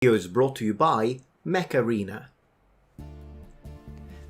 Video is brought to you by Mechaarena.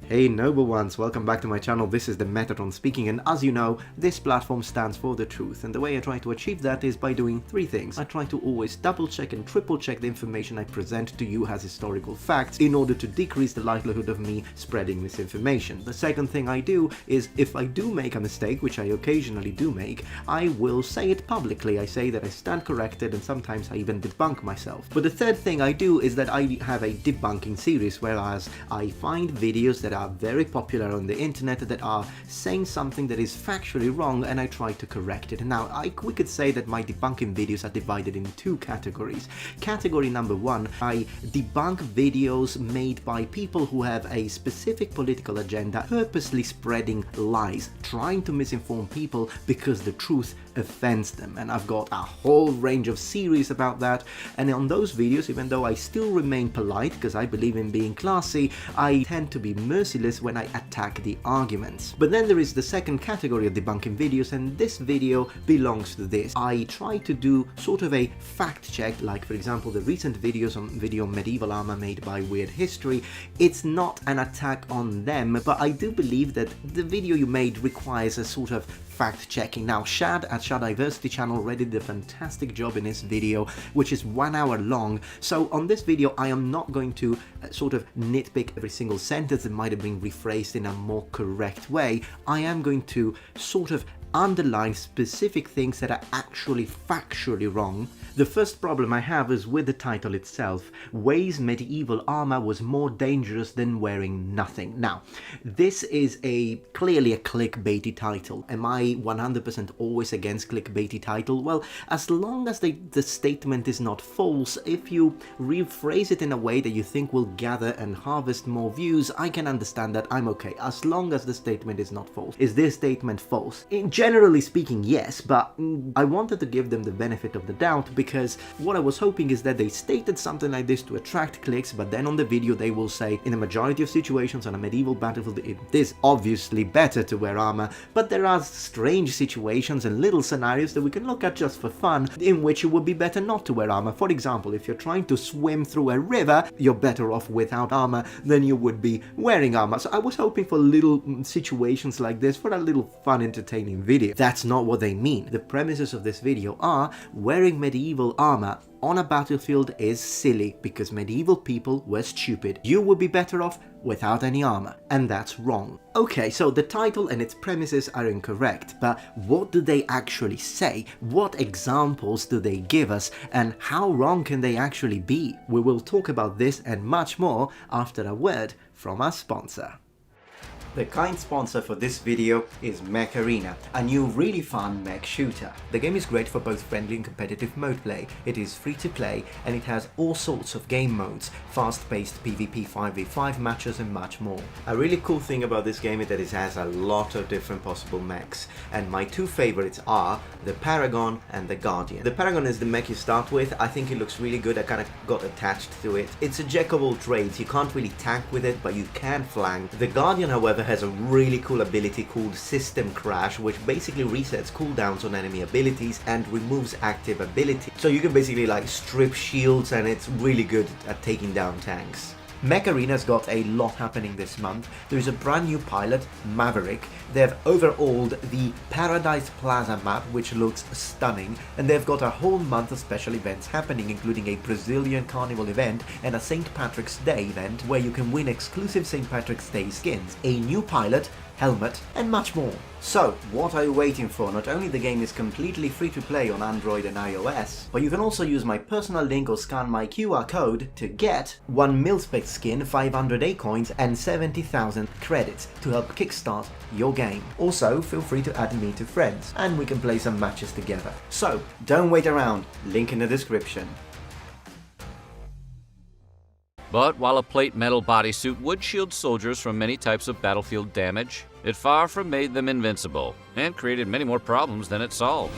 Hey noble ones, welcome back to my channel. This is the Metatron speaking, and as you know, this platform stands for the truth, and the way I try to achieve that is by doing three things. I try to always double check and triple check the information I present to you as historical facts in order to decrease the likelihood of me spreading misinformation. The second thing I do is, if I do make a mistake, which I occasionally do make, I will say it publicly. I say that I stand corrected, and sometimes I even debunk myself. But the third thing I do is that I have a debunking series, whereas I find videos that are very popular on the internet that are saying something that is factually wrong, and I try to correct it. Now, we could say that my debunking videos are divided in two categories. Category number one, I debunk videos made by people who have a specific political agenda, purposely spreading lies, trying to misinform people because the truth offends them. And I've got a whole range of series about that, and on those videos, even though I still remain polite because I believe in being classy, I tend to be merciless when I attack the arguments. But then there is the second category of debunking videos, and this video belongs to this. I try to do sort of a fact check, like for example the recent videos on medieval armor made by Weirdhistory. It's not an attack on them, but I do believe that the video you made requires a sort of fact checking. Now, Shad at Shadiversity channel already did a fantastic job in his video, which is 1 hour long. So on this video, I am not going to sort of nitpick every single sentence that might have been rephrased in a more correct way. I am going to sort of underline specific things that are actually factually wrong. The first problem I have is with the title itself. Ways medieval armor was more dangerous than wearing nothing. Now, this is clearly a clickbaity title. Am I 100% always against clickbaity title? Well, as long as the statement is not false, if you rephrase it in a way that you think will gather and harvest more views, I can understand that. I'm okay, as long as the statement is not false. Is this statement false? Generally speaking, yes, but I wanted to give them the benefit of the doubt, because what I was hoping is that they stated something like this to attract clicks, but then on the video they will say, in a majority of situations on a medieval battlefield, it is obviously better to wear armor, but there are strange situations and little scenarios that we can look at just for fun, in which it would be better not to wear armor. For example, if you're trying to swim through a river, you're better off without armor than you would be wearing armor. So I was hoping for little situations like this, for a little fun, entertaining video. That's not what they mean. The premises of this video are wearing medieval armor on a battlefield is silly because medieval people were stupid. You would be better off without any armor, and that's wrong. Okay, so the title and its premises are incorrect, but what do they actually say? What examples do they give us, and how wrong can they actually be? We will talk about this and much more after a word from our sponsor. The kind sponsor for this video is Mechaarena, a new really fun mech shooter. The game is great for both friendly and competitive mode play. It is free to play, and it has all sorts of game modes, fast-paced PvP 5v5 matches and much more. A really cool thing about this game is that it has a lot of different possible mechs, and my two favorites are the Paragon and the Guardian. The Paragon is the mech you start with. I think it looks really good. I kind of got attached to it. It's a jack of all trades. You can't really tank with it, but you can flank. The Guardian, however, has a really cool ability called System Crash, which basically resets cooldowns on enemy abilities and removes active ability. So you can basically like strip shields, and it's really good at taking down tanks. Mecharena's got a lot happening this month. There's a brand new pilot, Maverick. They've overhauled the Paradise Plaza map, which looks stunning, and they've got a whole month of special events happening, including a Brazilian Carnival event and a St. Patrick's Day event where you can win exclusive St. Patrick's Day skins, a new pilot, helmet, and much more. So, what are you waiting for? Not only the game is completely free to play on Android and iOS, but you can also use my personal link or scan my QR code to get 1 mil-spec skin, 500 A coins, and 70,000 credits to help kickstart your game. Also, feel free to add me to friends, and we can play some matches together. So, don't wait around, link in the description. But while a plate metal bodysuit would shield soldiers from many types of battlefield damage, it far from made them invincible, and created many more problems than it solved.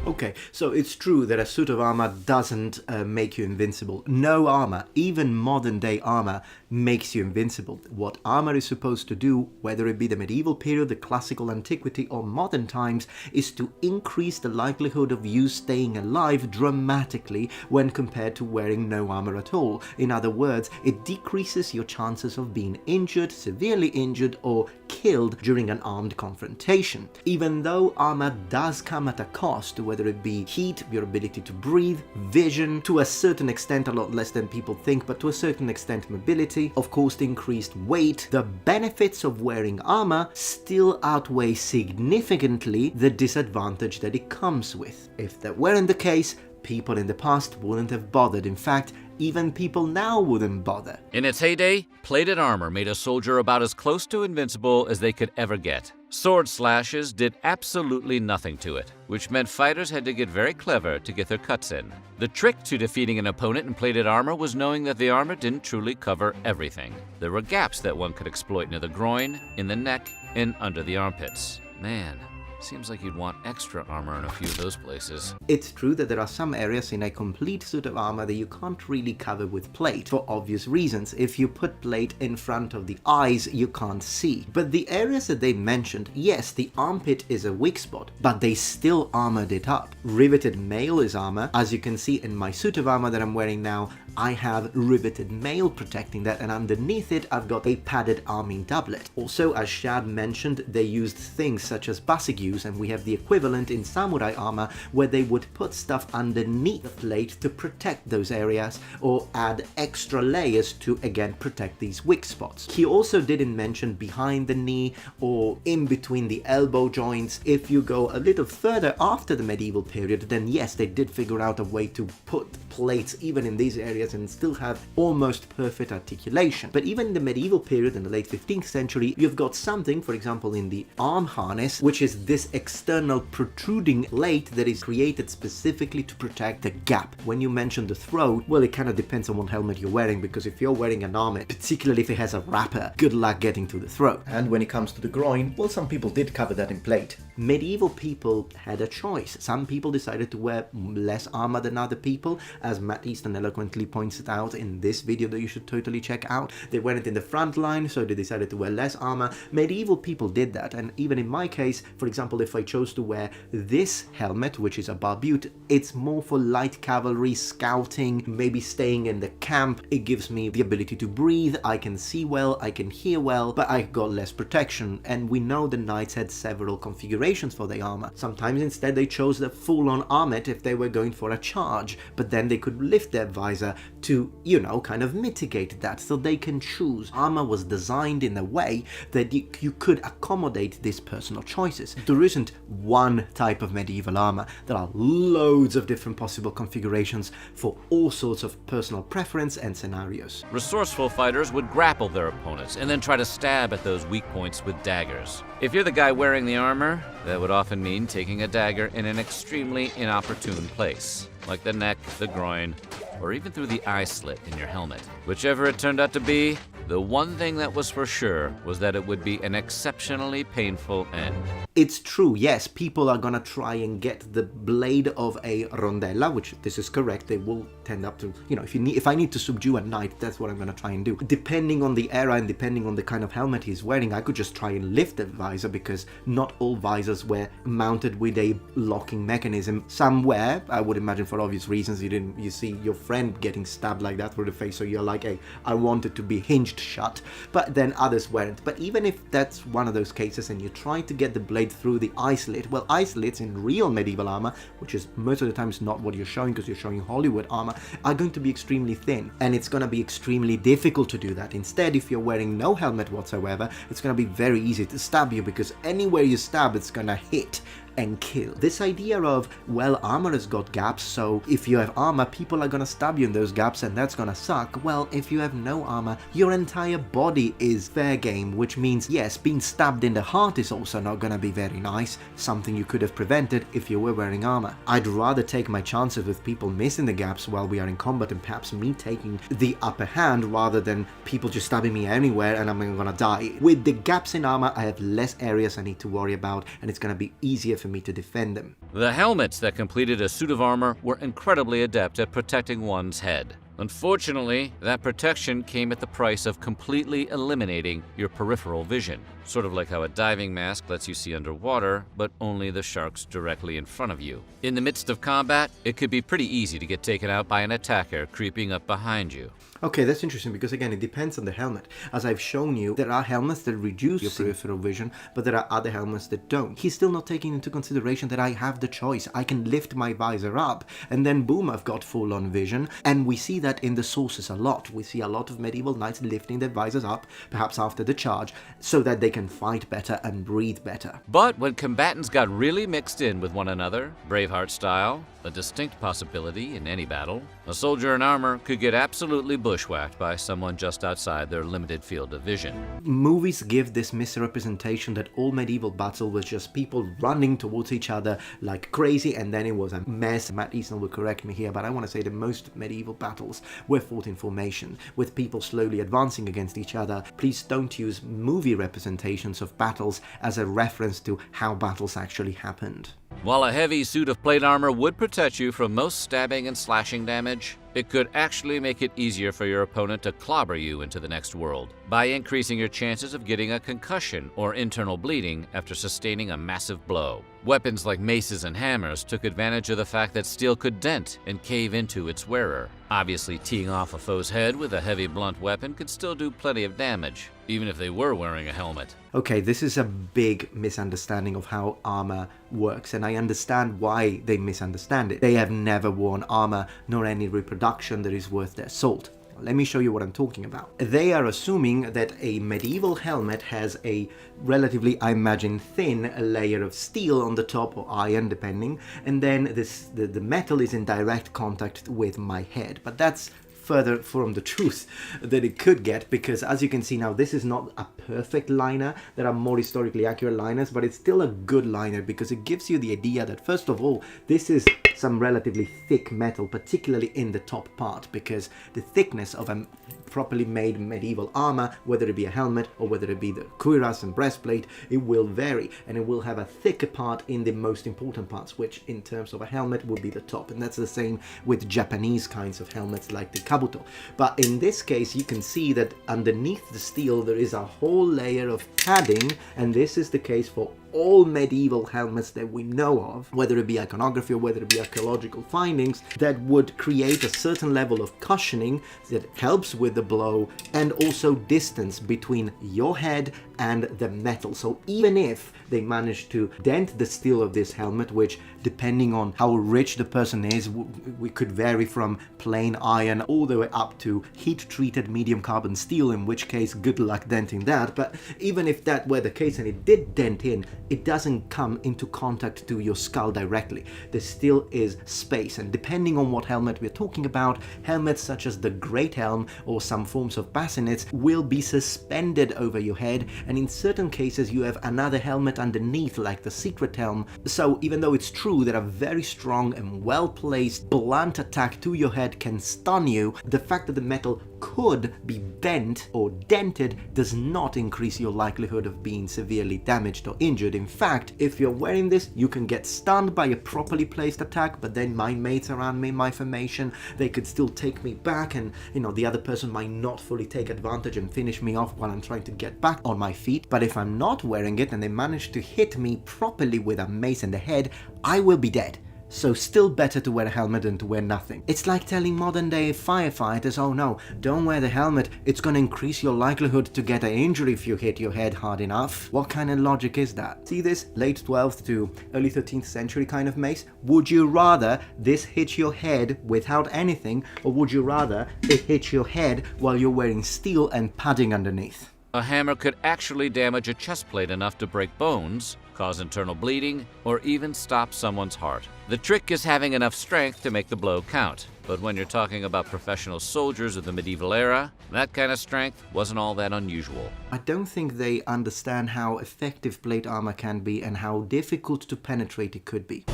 Okay, so it's true that a suit of armor doesn't make you invincible. No armor, even modern day armor, makes you invincible. What armor is supposed to do, whether it be the medieval period, the classical antiquity, or modern times, is to increase the likelihood of you staying alive dramatically when compared to wearing no armor at all. In other words, it decreases your chances of being injured, severely injured, or killed during an armed confrontation. Even though armor does come at a cost, whether it be heat, your ability to breathe, vision, to a certain extent a lot less than people think, but to a certain extent mobility, of course the increased weight, the benefits of wearing armor still outweigh significantly the disadvantage that it comes with. If that weren't the case, people in the past wouldn't have bothered. In fact, even people now wouldn't bother. In its heyday, plated armor made a soldier about as close to invincible as they could ever get. Sword slashes did absolutely nothing to it, which meant fighters had to get very clever to get their cuts in. The trick to defeating an opponent in plated armor was knowing that the armor didn't truly cover everything. There were gaps that one could exploit near the groin, in the neck, and under the armpits. Man, seems like you'd want extra armor in a few of those places. It's true that there are some areas in a complete suit of armor that you can't really cover with plate, for obvious reasons. If you put plate in front of the eyes, you can't see. But the areas that they mentioned, yes, the armpit is a weak spot, but they still armored it up. Riveted mail is armor. As you can see in my suit of armor that I'm wearing now, I have riveted mail protecting that, and underneath it I've got a padded arming doublet. Also, as Shad mentioned, they used things such as basigues, and we have the equivalent in samurai armor where they would put stuff underneath the plate to protect those areas, or add extra layers to again protect these weak spots. He also didn't mention behind the knee or in between the elbow joints. If you go a little further after the medieval period, then yes, they did figure out a way to put plates even in these areas and still have almost perfect articulation. But even in the medieval period, in the late 15th century, you've got something, for example in the arm harness, which is this external protruding plate that is created specifically to protect the gap. When you mention the throat, well, it kind of depends on what helmet you're wearing, because if you're wearing an armor, particularly if it has a wrapper, good luck getting to the throat. And when it comes to the groin, well, some people did cover that in plate. Medieval people had a choice. Some people decided to wear less armor than other people, as Matt Easton eloquently points it out in this video that you should totally check out. They weren't in the front line, so they decided to wear less armor. Medieval people did that, and even in my case, for example, if I chose to wear this helmet, which is a barbute, it's more for light cavalry, scouting, maybe staying in the camp. It gives me the ability to breathe, I can see well, I can hear well, but I got less protection. And we know the knights had several configurations for their armor. Sometimes instead they chose the full-on armlet if they were going for a charge, but then they could lift their visor to, you know, kind of mitigate that, so they can choose. Armor was designed in a way that you could accommodate these personal choices. There isn't one type of medieval armor. There are loads of different possible configurations for all sorts of personal preference and scenarios. Resourceful fighters would grapple their opponents and then try to stab at those weak points with daggers. If you're the guy wearing the armor, that would often mean taking a dagger in an extremely inopportune place, like the neck, the groin, or even through the eye slit in your helmet. Whichever it turned out to be, the one thing that was for sure was that it would be an exceptionally painful end. It's true, yes, people are gonna try and get the blade of a rondella, which this is correct, they will tend up to, you know, if I need to subdue a knight, that's what I'm gonna try and do. Depending on the era and depending on the kind of helmet he's wearing, I could just try and lift the visor, because not all visors were mounted with a locking mechanism. Some were, I would imagine for obvious reasons. You see your friend getting stabbed like that through the face, so you're like, hey, I want it to be hinged shut, but then others weren't. But even if that's one of those cases and you try to get the blade through the eye slit, well, eye slits in real medieval armor, which is most of the times not what you're showing because you're showing Hollywood armor, are going to be extremely thin, and it's going to be extremely difficult to do that. Instead, if you're wearing no helmet whatsoever, it's going to be very easy to stab you, because anywhere you stab, it's going to hit and kill. This idea of, well, armor has got gaps, so if you have armor, people are gonna stab you in those gaps and that's gonna suck. Well, if you have no armor, your entire body is fair game, which means, yes, being stabbed in the heart is also not gonna be very nice, something you could have prevented if you were wearing armor. I'd rather take my chances with people missing the gaps while we are in combat and perhaps me taking the upper hand rather than people just stabbing me anywhere and I'm gonna die. With the gaps in armor, I have less areas I need to worry about, and it's gonna be easier for for me to defend them. The helmets that completed a suit of armor were incredibly adept at protecting one's head. Unfortunately, that protection came at the price of completely eliminating your peripheral vision. Sort of like how a diving mask lets you see underwater, but only the sharks directly in front of you. In the midst of combat, it could be pretty easy to get taken out by an attacker creeping up behind you. Okay, that's interesting because again, it depends on the helmet. As I've shown you, there are helmets that reduce your peripheral vision, but there are other helmets that don't. He's still not taking into consideration that I have the choice. I can lift my visor up and then boom, I've got full-on vision. And we see that in the sources a lot. We see a lot of medieval knights lifting their visors up, perhaps after the charge, so that they can fight better and breathe better. But when combatants got really mixed in with one another, Braveheart style, a distinct possibility in any battle, a soldier in armor could get absolutely bushwhacked by someone just outside their limited field of vision. Movies give this misrepresentation that all medieval battle was just people running towards each other like crazy, and then it was a mess. Matt Easton will correct me here, but I want to say that most medieval battles were fought in formation, with people slowly advancing against each other. Please don't use movie representations of battles as a reference to how battles actually happened. While a heavy suit of plate armor would protect you from most stabbing and slashing damage, it could actually make it easier for your opponent to clobber you into the next world by increasing your chances of getting a concussion or internal bleeding after sustaining a massive blow. Weapons like maces and hammers took advantage of the fact that steel could dent and cave into its wearer. Obviously, teeing off a foe's head with a heavy blunt weapon could still do plenty of damage, even if they were wearing a helmet. Okay, this is a big misunderstanding of how armor works, and I understand why they misunderstand it. They have never worn armor, nor any reproduction that is worth their salt. Let me show you what I'm talking about. They are assuming that a medieval helmet has a relatively, I imagine, thin layer of steel on the top, or iron depending, and then the metal is in direct contact with my head. But that's further from the truth that it could get, because as you can see now, this is not a perfect liner. There are more historically accurate liners, but it's still a good liner because it gives you the idea that, first of all, this is some relatively thick metal, particularly in the top part, because the thickness of a properly made medieval armor, whether it be a helmet or whether it be the cuirass and breastplate, it will vary, and it will have a thicker part in the most important parts, which in terms of a helmet would be the top. And that's the same with Japanese kinds of helmets like the kabuto. But in this case, you can see that underneath the steel there is a whole layer of padding, and this is the case for all medieval helmets that we know of, whether it be iconography or whether it be archaeological findings, that would create a certain level of cushioning that helps with the blow, and also distance between your head and the metal. So even if they manage to dent the steel of this helmet, which depending on how rich the person is, we could vary from plain iron all the way up to heat-treated medium carbon steel, in which case good luck denting that. But even if that were the case and it did dent in, it doesn't come into contact to your skull directly. There still is space, and depending on what helmet we're talking about, helmets such as the Great Helm or some forms of bassinets will be suspended over your head, and in certain cases you have another helmet underneath like the Secret Helm. So even though it's true that a very strong and well-placed blunt attack to your head can stun you, the fact that the metal could be bent or dented does not increase your likelihood of being severely damaged or injured. In fact, if you're wearing this, you can get stunned by a properly placed attack, but then my mates around me, my formation, they could still take me back, and the other person might not fully take advantage and finish me off while I'm trying to get back on my feet. But if I'm not wearing it and they manage to hit me properly with a mace in the head, I will be dead. So still better to wear a helmet than to wear nothing. It's like telling modern day firefighters, oh no, don't wear the helmet, it's gonna increase your likelihood to get an injury if you hit your head hard enough. What kind of logic is that? See this late 12th to early 13th century kind of mace? Would you rather this hit your head without anything, or would you rather it hit your head while you're wearing steel and padding underneath? A hammer could actually damage a chest plate enough to break bones, cause internal bleeding, or even stop someone's heart. The trick is having enough strength to make the blow count. But when you're talking about professional soldiers of the medieval era, that kind of strength wasn't all that unusual. I don't think they understand how effective plate armor can be and how difficult to penetrate it could be.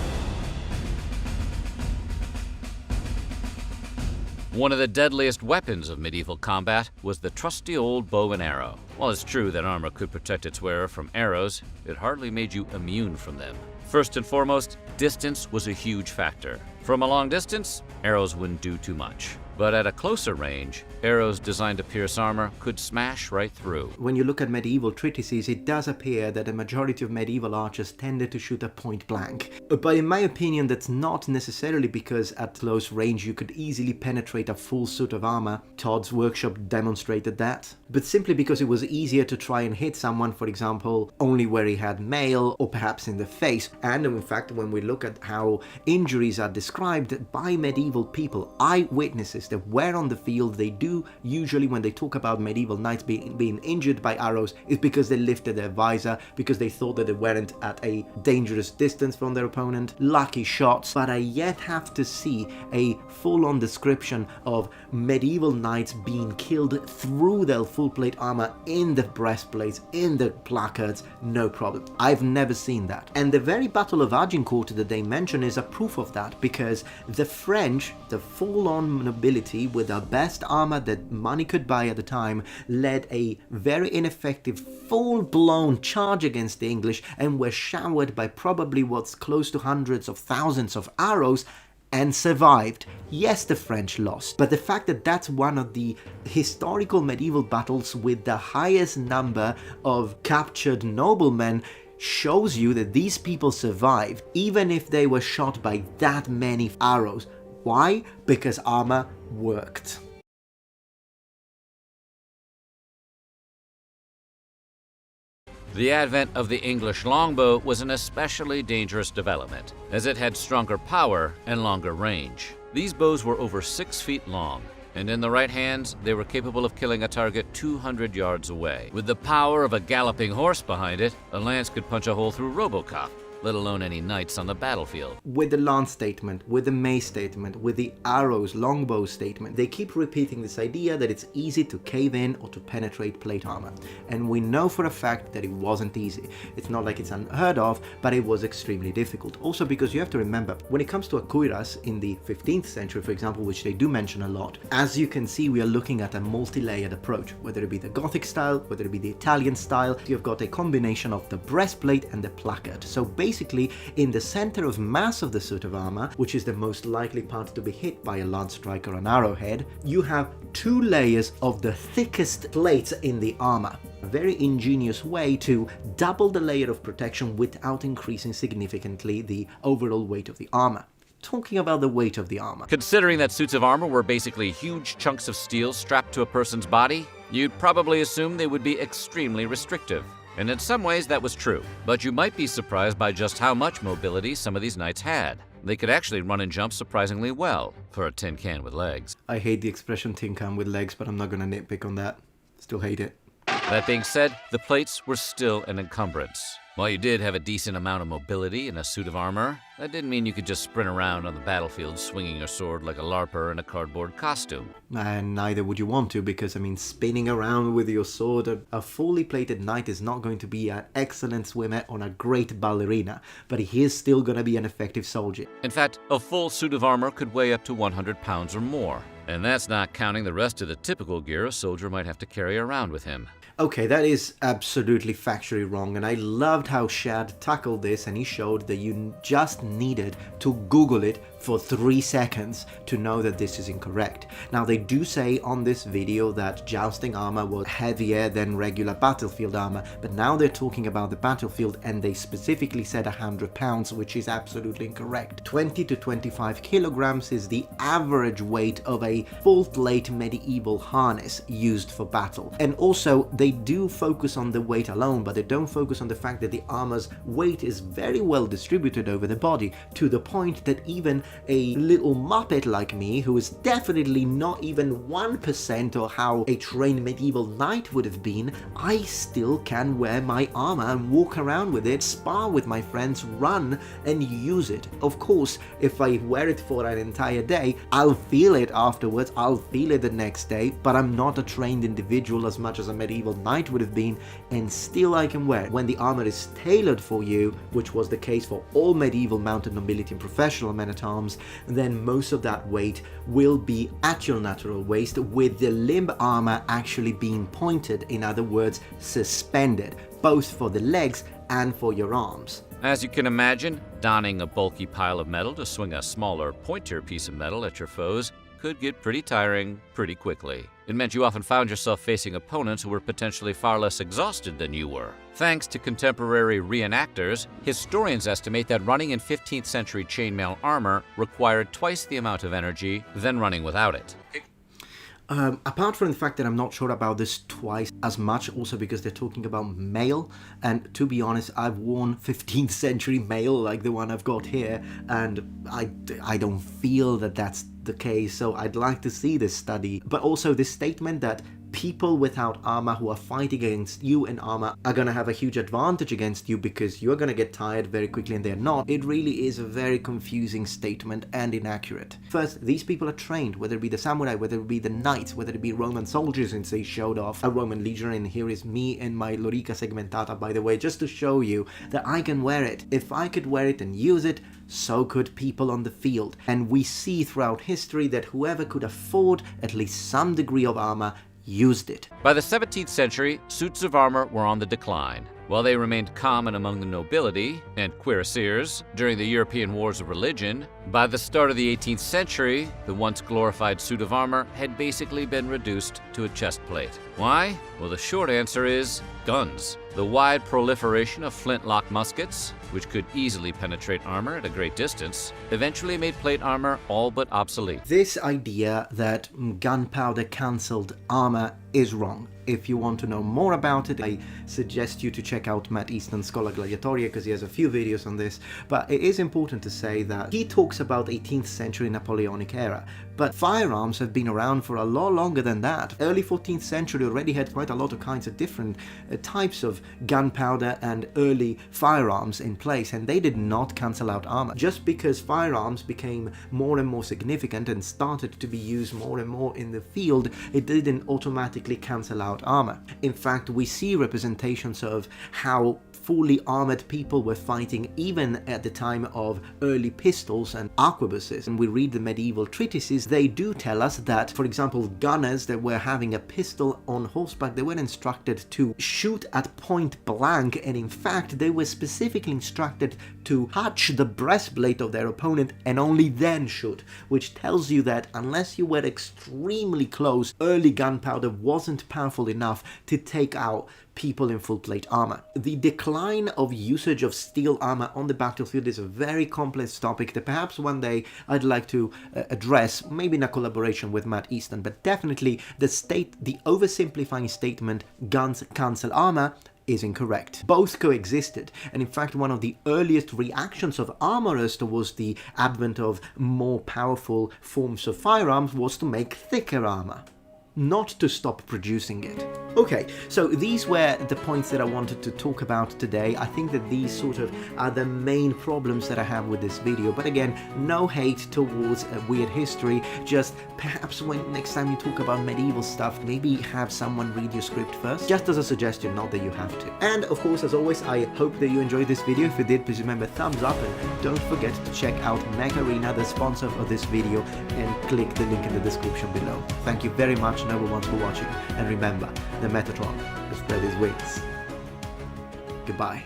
One of the deadliest weapons of medieval combat was the trusty old bow and arrow. While it's true that armor could protect its wearer from arrows, it hardly made you immune from them. First and foremost, distance was a huge factor. From a long distance, arrows wouldn't do too much. But at a closer range, arrows designed to pierce armor could smash right through. When you look at medieval treatises, it does appear that a majority of medieval archers tended to shoot at point blank. But in my opinion, that's not necessarily because at close range you could easily penetrate a full suit of armor. Todd's workshop demonstrated that. But simply because it was easier to try and hit someone, for example, only where he had mail or perhaps in the face. And in fact, when we look at how injuries are described by medieval people, eyewitnesses that were on the field, they do usually, when they talk about medieval knights being injured by arrows, is because they lifted their visor, because they thought that they weren't at a dangerous distance from their opponent. Lucky shots. But I yet have to see a full-on description of medieval knights being killed through their full plate armor, in the breastplates, in the placards. No problem. I've never seen that. And the very Battle of Agincourt that they mention is a proof of that, because the French, the full-on nobility with the best armor that money could buy at the time, led a very ineffective full-blown charge against the English and were showered by probably what's close to hundreds of thousands of arrows, and survived. Yes, the French lost, but the fact that that's one of the historical medieval battles with the highest number of captured noblemen shows you that these people survived, even if they were shot by that many arrows. Why? Because armor worked. The advent of the English longbow was an especially dangerous development, as it had stronger power and longer range. These bows were over 6 feet long, and in the right hands, they were capable of killing a target 200 yards away. With the power of a galloping horse behind it, a lance could punch a hole through RoboCop, let alone any knights on the battlefield. With the lance statement, with the mace statement, with the arrows, longbow statement, they keep repeating this idea that it's easy to cave in or to penetrate plate armor. And we know for a fact that it wasn't easy. It's not like it's unheard of, but it was extremely difficult. Also because you have to remember, when it comes to a cuirass in the 15th century, for example, which they do mention a lot, as you can see, we are looking at a multi-layered approach, whether it be the Gothic style, whether it be the Italian style. You've got a combination of the breastplate and the placard. So basically, in the center of mass of the suit of armor, which is the most likely part to be hit by a lance strike or an arrowhead, you have 2 layers of the thickest plates in the armor. A very ingenious way to double the layer of protection without increasing significantly the overall weight of the armor. Talking about the weight of the armor. Considering that suits of armor were basically huge chunks of steel strapped to a person's body, you'd probably assume they would be extremely restrictive. And in some ways that was true, but you might be surprised by just how much mobility some of these knights had. They could actually run and jump surprisingly well for a tin can with legs. I hate the expression tin can with legs, but I'm not gonna nitpick on that. Still hate it. That being said, the plates were still an encumbrance. While you did have a decent amount of mobility in a suit of armor, that didn't mean you could just sprint around on the battlefield swinging your sword like a larper in a cardboard costume. And neither would you want to, because, I mean, spinning around with your sword, a fully plated knight is not going to be an excellent swimmer or a great ballerina, but he is still going to be an effective soldier. In fact, a full suit of armor could weigh up to 100 pounds or more. And that's not counting the rest of the typical gear a soldier might have to carry around with him. Okay, that is absolutely factually wrong, and I loved how Shad tackled this, and he showed that you just needed to Google it for 3 seconds to know that this is incorrect. Now, they do say on this video that jousting armor was heavier than regular battlefield armor, but now they're talking about the battlefield, and they specifically said 100 pounds, which is absolutely incorrect. 20 to 25 kilograms is the average weight of a full-plate medieval harness used for battle. And also, they do focus on the weight alone, but they don't focus on the fact that the armor's weight is very well distributed over the body, to the point that even a little muppet like me, who is definitely not even 1% of how a trained medieval knight would have been, I still can wear my armor and walk around with it, spar with my friends, run and use it. Of course, if I wear it for an entire day, I'll feel it afterwards, I'll feel it the next day, but I'm not a trained individual as much as a medieval knight would have been, and still I can wear it. When the armor is tailored for you, which was the case for all medieval mounted nobility and professional men at arms, then most of that weight will be at your natural waist, with the limb armor actually being pointed, in other words, suspended, both for the legs and for your arms. As you can imagine, donning a bulky pile of metal to swing a smaller, pointier piece of metal at your foes could get pretty tiring pretty quickly. It meant you often found yourself facing opponents who were potentially far less exhausted than you were. Thanks to contemporary reenactors, historians estimate that running in 15th century chainmail armor required twice the amount of energy than running without it. Apart from the fact that I'm not sure about this twice as much, also because they're talking about mail, and to be honest, I've worn 15th century mail like the one I've got here, and I don't feel that that's the case, so I'd like to see this study. But also this statement that people without armor who are fighting against you in armor are gonna have a huge advantage against you because you're gonna get tired very quickly and they're not. It really is a very confusing statement and inaccurate. First, these people are trained, whether it be the samurai, whether it be the knights, whether it be Roman soldiers, since they showed off a Roman legionary, and here is me in my lorica segmentata, by the way, just to show you that I can wear it. If I could wear it and use it, so could people on the field. And we see throughout history that whoever could afford at least some degree of armor used it. By the 17th century, suits of armor were on the decline. While they remained common among the nobility and cuirassiers during the European wars of religion, by the start of the 18th century, the once glorified suit of armor had basically been reduced to a chest plate. Why? Well, the short answer is guns. The wide proliferation of flintlock muskets, which could easily penetrate armor at a great distance, eventually made plate armor all but obsolete. This idea that gunpowder cancelled armor is wrong. If you want to know more about it, I suggest you to check out Matt Easton's Schola Gladiatoria because he has a few videos on this, but it is important to say that he talks about 18th century Napoleonic era, but firearms have been around for a lot longer than that. Early 14th century already had quite a lot of kinds of different types of gunpowder and early firearms in place, and they did not cancel out armor. Just because firearms became more and more significant and started to be used more and more in the field, it didn't automatically cancel out armor. In fact, we see representations of how fully armored people were fighting even at the time of early pistols and arquebuses. And we read the medieval treatises, they do tell us that, for example, gunners that were having a pistol on horseback, they were instructed to shoot at point blank, and in fact they were specifically instructed to touch the breastplate of their opponent and only then shoot, which tells you that unless you were extremely close, early gunpowder wasn't powerful enough to take out people in full plate armor. The decline of usage of steel armor on the battlefield is a very complex topic that perhaps one day I'd like to address, maybe in a collaboration with Matt Easton, but definitely the oversimplifying statement guns cancel armor is incorrect. Both coexisted, and in fact one of the earliest reactions of armorers towards the advent of more powerful forms of firearms was to make thicker armor, not to stop producing it. Okay, so these were the points that I wanted to talk about today. I think that these sort of are the main problems that I have with this video, but again, no hate towards weird history, just perhaps when next time you talk about medieval stuff, maybe have someone read your script first, just as a suggestion, not that you have to. And of course, as always, I hope that you enjoyed this video. If you did, please remember thumbs up, and don't forget to check out Mech Arena, the sponsor of this video, and click the link in the description below. Thank you very much, noble ones, for watching, and remember, the Metatron will spread his wings. Goodbye.